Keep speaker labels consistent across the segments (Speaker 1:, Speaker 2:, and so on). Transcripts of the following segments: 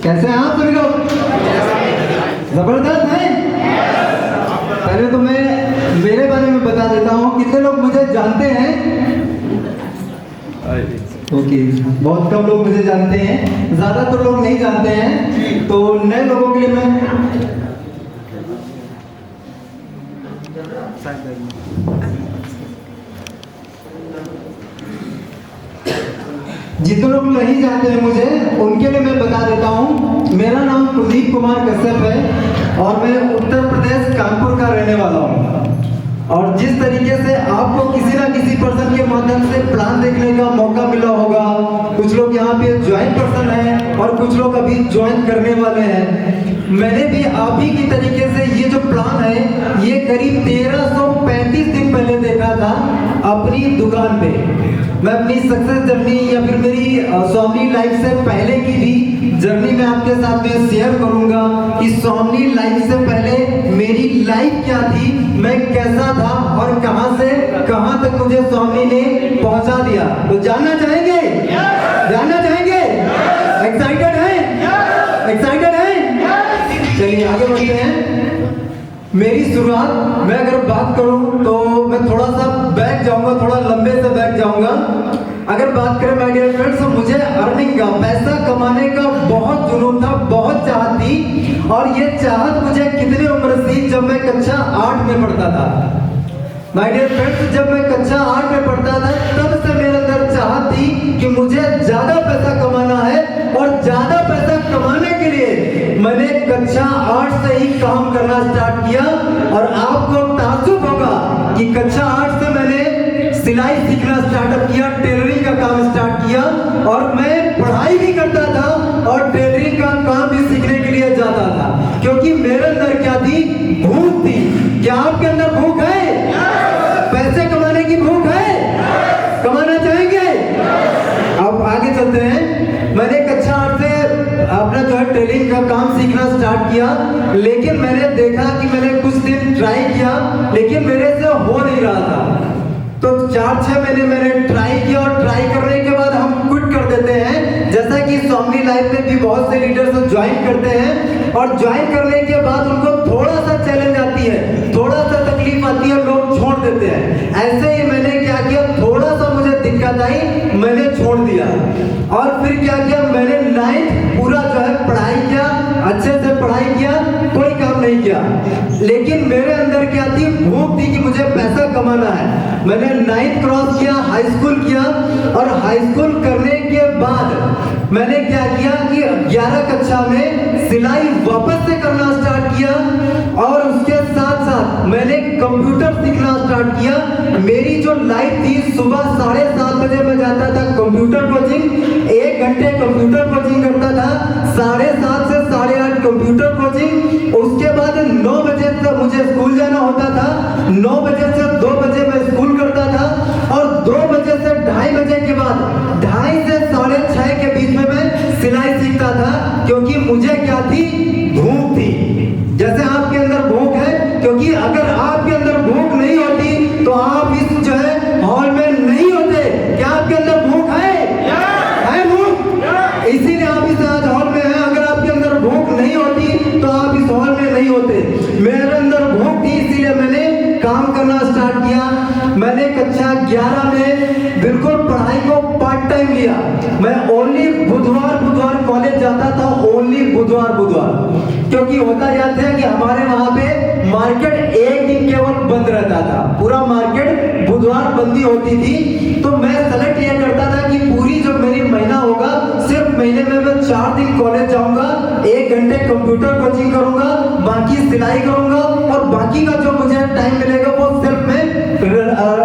Speaker 1: कैसे हैं आप सभी लोग? जबरदस्त हैं। पहले तो मैं मेरे बारे में बता देता हूँ, कितने लोग मुझे जानते हैं? ओके, बहुत कम लोग मुझे जानते हैं, ज्यादातर लोग नहीं जानते हैं। तो नए लोगों के लिए मैं जितने लोग नहीं जानते हैं मुझे, उनके लिए मैं बता देता हूँ। मेरा नाम कुलदीप कुमार कश्यप है और मैं उत्तर प्रदेश कानपुर का रहने वाला हूँ। और जिस तरीके से आपको किसी ना किसी पर्सन के माध्यम से प्लान देखने का मौका मिला होगा, कुछ लोग यहाँ पे ज्वाइन पर्सन हैं और कुछ लोग अभी ज्वाइन करने वाले हैं। मैंने भी आप ही की तरीके से ये जो प्लान है, ये करीब 1335 दिन पहले देखा था अपनी दुकान पे। मैं अपनी सक्सेस जर्नी या फिर मेरी स्वामी लाइफ से पहले की भी जर्नी में आपके साथ में शेयर करूंगा कि स्वामी लाइफ से पहले मेरी लाइफ क्या थी, मैं कैसा था और कहां से कहां तक मुझे स्वामी ने पहुंचा दिया। तो जानना चाहेंगे? जानना चाहेंगे? एक्साइटेड हैं? एक्साइटेड हैं? चलिए आगे बढ़ते हैं। मेरी शुरुआत मैं अगर बात करूं तो मैं थोड़ा सा बैक जाऊंगा, थोड़ा लंबे से बैक जाऊंगा। अगर बात करें माय डियर फ्रेंड्स, तो मुझे अर्निंग का, पैसा कमाने का बहुत जुनून था, बहुत चाहत थी। और ये चाहत मुझे कितनी उम्र से, जब मैं कक्षा 8 में पढ़ता था। माय डियर फ्रेंड्स, जब मैं कक्षा 8 में पढ़ता था तब से मेरे अंदर चाहत थी कि मुझे ज्यादा पैसा कमाना है। और ज्यादा पैसा कमाने के लिए मैंने कक्षा 8 से ही काम करना स्टार्ट किया। और आपको ताज्जुब होगा कि कक्षा 8 से मैंने सिलाई सीखना स्टार्टअप किया, टेलरिंग का काम स्टार्ट किया। और मैं पढ़ाई भी करता था और टेलरिंग का काम भी सीखने के लिए जाता था, क्योंकि मेरे अंदर क्या थी? भूख थी। क्या आपके अंदर भूख है? पैसे कमाने की भूख है? कमाना चाहेंगे? अब आगे चलते हैं। मैंने कक्षा 8 से अपना जो है टेलरिंग का काम सीखना स्टार्ट किया, लेकिन मैंने देखा कि मैंने कुछ दिन ट्राई किया, लेकिन मेरे से हो नहीं रहा था। तो 4-6 महीने मैंने ट्राई किया और ट्राई करने के बाद हम क्विट कर देते हैं, जैसा कि स्वामी लाइफ में भी बहुत से लीडर्स ज्वाइन करते हैं। और ज्वाइन करने के बाद उनको थोड़ा सा चैलेंज आती है, थोड़ा सा तकलीफ आती है, लोग छोड़ देते हैं। ऐसे ही मैंने क्या किया, थोड़ा सा मुझे दिक्कत आई, मैंने छोड़ दिया। और फिर क्या किया, मैंने 9th पूरा जो है पढ़ाई किया, अच्छे से पढ़ाई किया, कोई काम नहीं किया। लेकिन मेरे अंदर क्या थी? भूख थी कि मुझे पैसा कमाना है। मैंने 9th क्रॉस किया, हाई स्कूल किया। और हाई स्कूल करने के बाद मैंने क्या किया कि 11 कक्षा में सिलाई वापस से करना स्टार्ट किया। और उसके साथ साथ मैंने कंप्यूटर सीखना स्टार्ट किया। मेरी जो लाइफ थी, सुबह 7:30 बजे मैं जाता था कंप्यूटर कोचिंग, 1 घंटे कंप्यूटर कोचिंग करता था, 7:30 से 8:30 कंप्यूटर कोचिंग। उसके बाद 9 बजे तक मुझे स्कूल जाना होता था, 9 बजे से 2 बजे मैं स्कूल करता था। और 2 बजे से 2:30 बजे के बाद 2:30 से 6:30 के बीच में मैं सिलाई सीखता था, क्योंकि मुझे क्या थी? भूख थी। जैसे आपके अंदर भूख है, क्योंकि अगर आपके अंदर भूख नहीं होती तो आप इस जो है हॉल में नहीं होते। क्या आपके अंदर भूख है? है भूख? इसीलिए आप इस आज हॉल में हैं। अगर आपके अंदर भूख नहीं होती तो आप इस हॉल में नहीं होते। मेरे अंदर भूख थी, इसीलिए मैंने काम करना स्टार्ट किया। मैंने कक्षा 11 में बिल्कुल पढ़ाई को पार्ट टाइम लिया। मैं ओनली बुधवार कॉलेज जाता था, ओनली बुधवार, क्योंकि होता जाता है कि हमारे वहां पे मार्केट एक दिन केवल बंद रहता था, पूरा मार्केट बुधवार बंदी होती थी। तो मैं सेलेक्ट ये करता था कि पूरी जो मेरी महीना होगा, सिर्फ महीने में मैं 4 दिन कॉलेज जाऊंगा, 1 घंटे कंप्यूटर कोचिंग करूंगा, बाकी सिलाई करूंगा और बाकी का जो मुझे टाइम मिलेगा वो सिर्फ मैं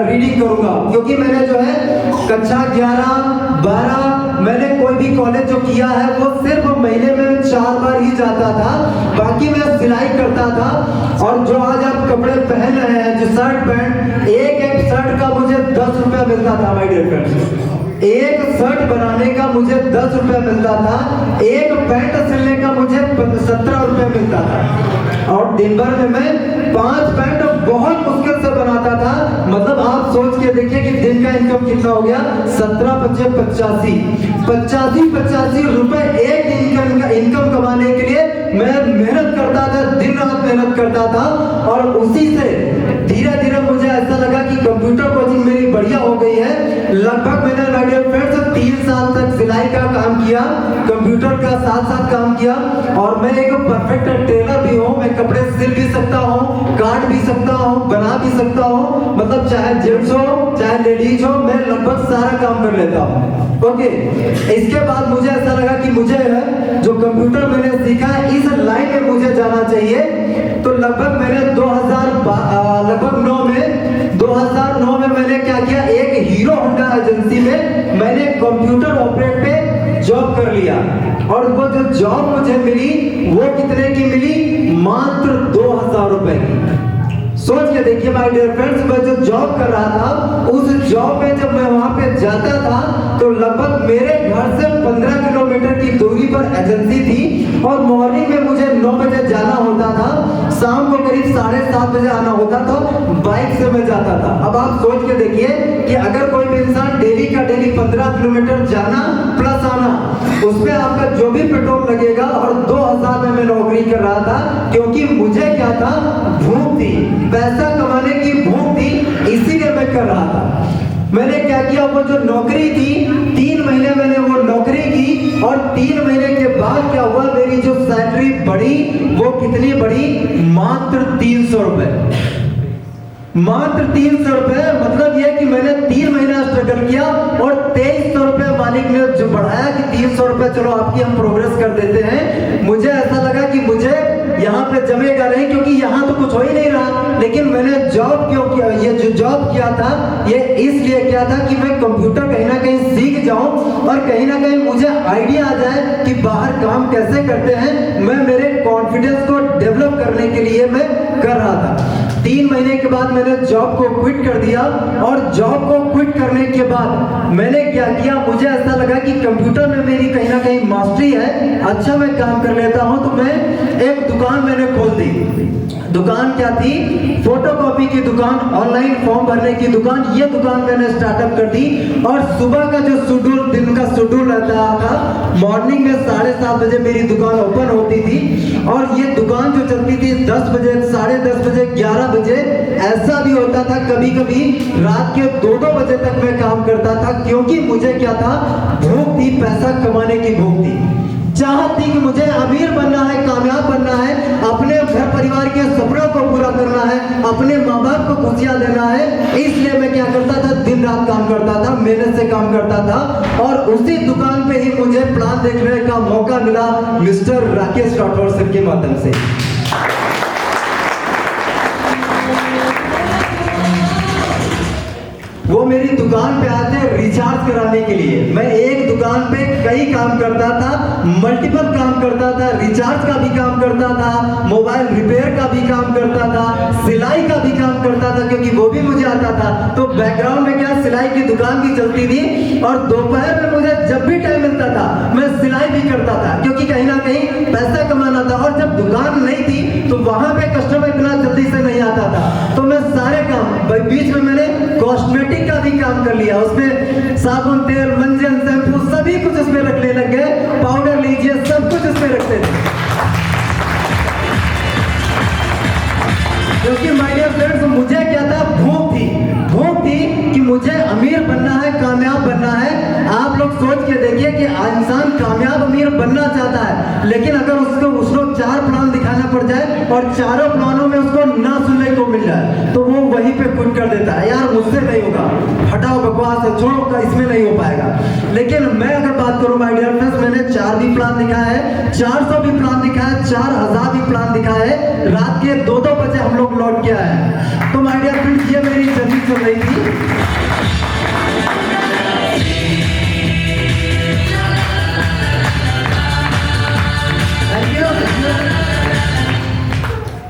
Speaker 1: रीडिंग करूंगा। क्योंकि मैंने जो है कक्षा 11, 12 मैंने कोई भी कॉलेज जो किया है वो सिर्फ महीने में 4 बार ही जाता था, बाकी मैं सिलाई करता था। और जो आज आप कपड़े पहन रहे हैं, जो शर्ट पैंट, एक शर्ट का मुझे 10 रुपया मिलता था माय डियर फ्रेंड्स। एक शर्ट बनाने का मुझे 10 रुपया मिलता था, एक पैंट सिलने का मुझे 17 रुपया मिलता था। और दिन भर में मैं 5 पैंट और बहुत मुश्किल से बनाता था। मतलब आप सोच के देखिए कि दिन का इनकम कितना हो गया, 85 रुपए एक दिन का इनकम कमाने के लिए मैं मेहनत करता था, दिन रात मेहनत करता था। और उसी से धीरे धीरे मुझे ऐसा लगा कि कंप्यूटर कोचिंग मेरी बढ़िया हो गई है। लगभग मैंने माय डियर फ्रेंड्स 3 साल तक सिलाई का काम किया, कंप्यूटर का साथ साथ काम किया। और मैं एक परफेक्ट टेलर भी हूँ, मैं कपड़े सिल भी सकता हूँ, काट भी सकता हूँ, बना भी सकता हूँ। मतलब चाहे जेंट्स हो चाहे लेडीज हो, मैं लगभग सारा काम कर लेता हूँ। ओके, इसके बाद मुझे ऐसा लगा कि मुझे जो कंप्यूटर मैंने सीखा है इस लाइन में मुझे जाना चाहिए। तो लगभग मैंने 2009 में मैंने क्या किया, एक हीरो होंडा एजेंसी में मैंने कंप्यूटर ऑपरेट पे जॉब कर लिया। और वो जो जॉब मुझे मिली वो कितने की मिली, मात्र 2000 रुपए की। सोच के देखिए माय डियर फ्रेंड्स, मैं जो जॉब कर रहा था उस जॉब में जब मैं वहां पे जाता था तो लगभग मेरे घर से 15 किलोमीटर की दूरी पर एजेंसी थी। और मॉर्निंग में मुझे 9 बजे जाना होता था, शाम को करीब 7:30 बजे आना होता था। बाइक से मैं जाता था। अब आप सोच के देखिए कि अगर कोई भी इंसान डेली का डेली 15 किलोमीटर जाना प्लस आना, उसमें आपका जो भी पेट्रोल लगेगा। और 2000 में मैं नौकरी कर रहा था क्योंकि मुझे क्या था, भूख थी, पैसा कमाने की भूख थी, इसीलिए मैं कर रहा था। मैंने क्या किया, वो जो नौकरी थी 3 महीने मैंने वो नौकरी की। और 3 महीने के बाद क्या हुआ, मेरी जो सैलरी बढ़ी वो कितनी बढ़ी, मात्र 300 रुपए। मात्र 300 रुपए। मतलब यह कि मैंने 3 महीना स्ट्रगल किया और 2300 रुपए मालिक ने जो बढ़ाया कि 300 रुपए चलो आपकी हम प्रोग्रेस कर देते हैं। मुझे ऐसा लगा कि मुझे यहाँ पे जमेगा नहीं क्योंकि यहाँ तो कुछ हो ही नहीं रहा। लेकिन मैंने जॉब क्यों किया, ये जो जॉब किया था ये इसलिए किया था कि मैं कंप्यूटर कहीं ना कहीं सीख जाऊं और कहीं ना कहीं मुझे आइडिया आ जाए कि बाहर काम कैसे करते हैं। मैं मेरे कॉन्फिडेंस को डेवलप करने के लिए मैं कर रहा था। 3 महीने के बाद मैंने जॉब को क्विट कर दिया। और जॉब को क्विट करने के बाद मैंने क्या किया, मुझे ऐसा लगा कि कंप्यूटर में मेरी कहीं ना कहीं मास्टरी है, अच्छा मैं काम कर लेता हूं। तो मैं एक दुकान मैंने खोल दी। दुकान क्या थी, फोटोकॉपी की दुकान, ऑनलाइन फॉर्म भरने की दुकान। ये दुकान मैंने स्टार्टअप कर दी। और सुबह का जो शेड्यूल, दिन का शेड्यूल रहता था, मॉर्निंग में 7:30 बजे मेरी दुकान ओपन होती थी। और ये दुकान जो चलती थी 10 बजे, 10:30 बजे, 11 बजे। ऐसा भी होता था कभी कभी रात के 2-2 बजे तक मैं काम करता था। क्योंकि मुझे क्या था, भूख थी, पैसा कमाने की भूख थी। चाहत थी कि मुझे अमीर बनना है, कामयाब बनना है, अपने घर परिवार के सपनों को पूरा करना है, अपने माँ बाप को खुशियां देना है। इसलिए मैं क्या करता था, दिन रात काम करता था, मेहनत से काम करता था। और उसी दुकान पे ही मुझे प्लान देखने का मौका मिला मिस्टर राकेश राठौर सर के माध्यम से। वो मेरी दुकान पे आते रिचार्ज कराने के लिए। मैं एक दुकान पे कई काम करता था, मल्टीपल काम करता था, रिचार्ज का भी काम करता था, मोबाइल रिपेयर का भी काम करता था, सिलाई का भी काम करता था क्योंकि वो भी मुझे आता था। तो बैकग्राउंड में क्या, सिलाई की दुकान भी चलती थी। और दोपहर में मुझे जब भी टाइम मिलता था मैं सिलाई भी करता था क्योंकि कहीं ना कहीं पैसा कमाना था। और जब दुकान नहीं थी तो वहां पे कस्टमर इतना जल्दी से नहीं आता था। तो मैं सारे काम, बीच में मैंने कॉस्मेटिक का भी काम कर लिया। उसमें साबुन, तेल, मंजन, शैम्पू सभी कुछ उसमें रखने लग गए। पाउडर लीजिए, सब कुछ उसमें रखते थे। क्योंकि माय डियर फ्रेंड्स, मुझे क्या था, भूख थी कि मुझे अमीर बनना है, कामयाब बनना है। आप लोग सोच के देखिए कि इंसान कामयाब अमीर बनना चाहता है, लेकिन अगर उसको 4 प्लान दिखाना पड़ जाए और चारों प्लानों में उसको ना सुनने को मिल जाए तो वो वहीं पे क्विट कर देता है, यार मुझसे नहीं होगा, हटाओ बकवास है, छोड़ो, इसमें नहीं हो पाएगा। लेकिन मैं अगर बात करूं माय डियर फ्रेंड्स, मैंने 4 भी प्लान दिखाया है, 400 भी प्लान दिखाया है, 4000 भी प्लान दिखाया है। रात के 2-2 बजे हम लोग लौट के आए हैं। तो माय डियर फ्रेंड्स, ये मेरी जर्नी चल रही थी।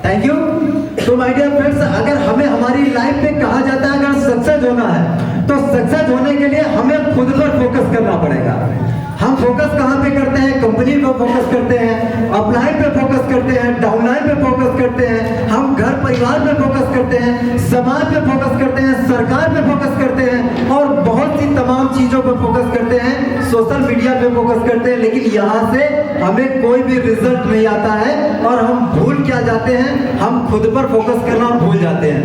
Speaker 1: Thank you. तो माय डियर फ्रेंड्स, अगर हमें हमारी लाइफ में कहा जाता है अगर सक्सेस होना है तो सक्सेस होने के लिए हमें खुद पर फोकस करना पड़ेगा। हम फोकस कहाँ पे करते हैं, कंपनी पे फोकस करते हैं, अपलाइन पे फोकस करते हैं, डाउनलाइन पे फोकस करते हैं, हम घर घर परिवार पे फोकस करते हैं, समाज पे फोकस करते हैं, सरकार पे फोकस करते हैं और बहुत सी तमाम चीजों पे फोकस करते हैं, सोशल मीडिया पे फोकस करते हैं, लेकिन यहाँ से हमें कोई भी रिजल्ट नहीं आता है और हम भूल क्या जाते हैं, हम खुद पर फोकस करना भूल जाते हैं।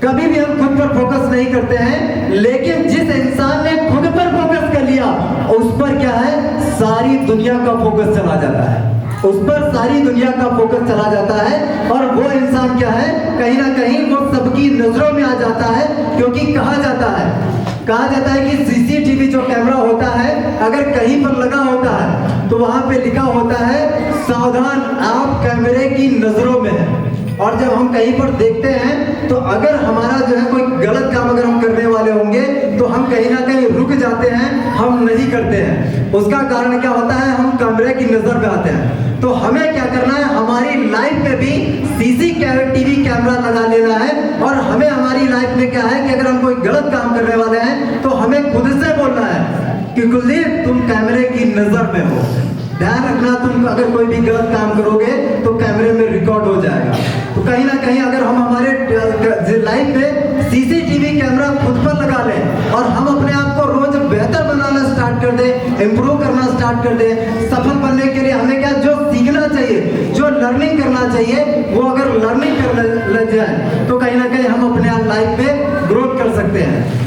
Speaker 1: कभी भी हम खुद पर फोकस नहीं करते हैं, लेकिन जिस इंसान ने खुद पर फोकस कर लिया उस पर क्या है, सारी दुनिया का फोकस चला जाता है, उस पर सारी दुनिया का फोकस चला जाता है और वो इंसान क्या है, कहीं ना कहीं वो सबकी नजरों में आ जाता है। क्योंकि कहा जाता है कि सीसीटीवी जो कैमरा होता है अगर कहीं पर लगा होता है तो वहां पे लिखा होता है सावधान, आप कैमरे की नजरों में है। और जब हम कहीं पर देखते हैं तो अगर हमारा जो है कोई गलत काम अगर हम करने वाले होंगे तो हम कहीं ना कहीं रुक जाते हैं, हम नहीं करते हैं। उसका कारण क्या होता है, हम कैमरे की नजर में आते हैं। तो हमें क्या करना है, हमारी लाइफ में भी सीसीटीवी कैमरा लगा लेना है और हमें हमारी लाइफ में क्या है कि अगर हम कोई गलत काम करने वाले हैं तो हमें खुद से बोलना है कि कुलदीप तुम कैमरे की नजर में हो, ध्यान रखना, तुम अगर कोई भी गलत काम करोगे तो कैमरे में रिकॉर्ड हो जाएगा। तो कहीं ना कहीं अगर हम हमारे लाइफ में सीसीटीवी कैमरा खुद पर लगा लें और हम अपने आप को रोज बेहतर बनाना स्टार्ट कर दें, इम्प्रूव करना स्टार्ट कर दें, सफल बनने के लिए हमें क्या जो सीखना चाहिए, जो लर्निंग करना चाहिए, वो अगर लर्निंग कर ले जाए तो कहीं ना कहीं हम अपने लाइफ में ग्रोथ कर सकते हैं।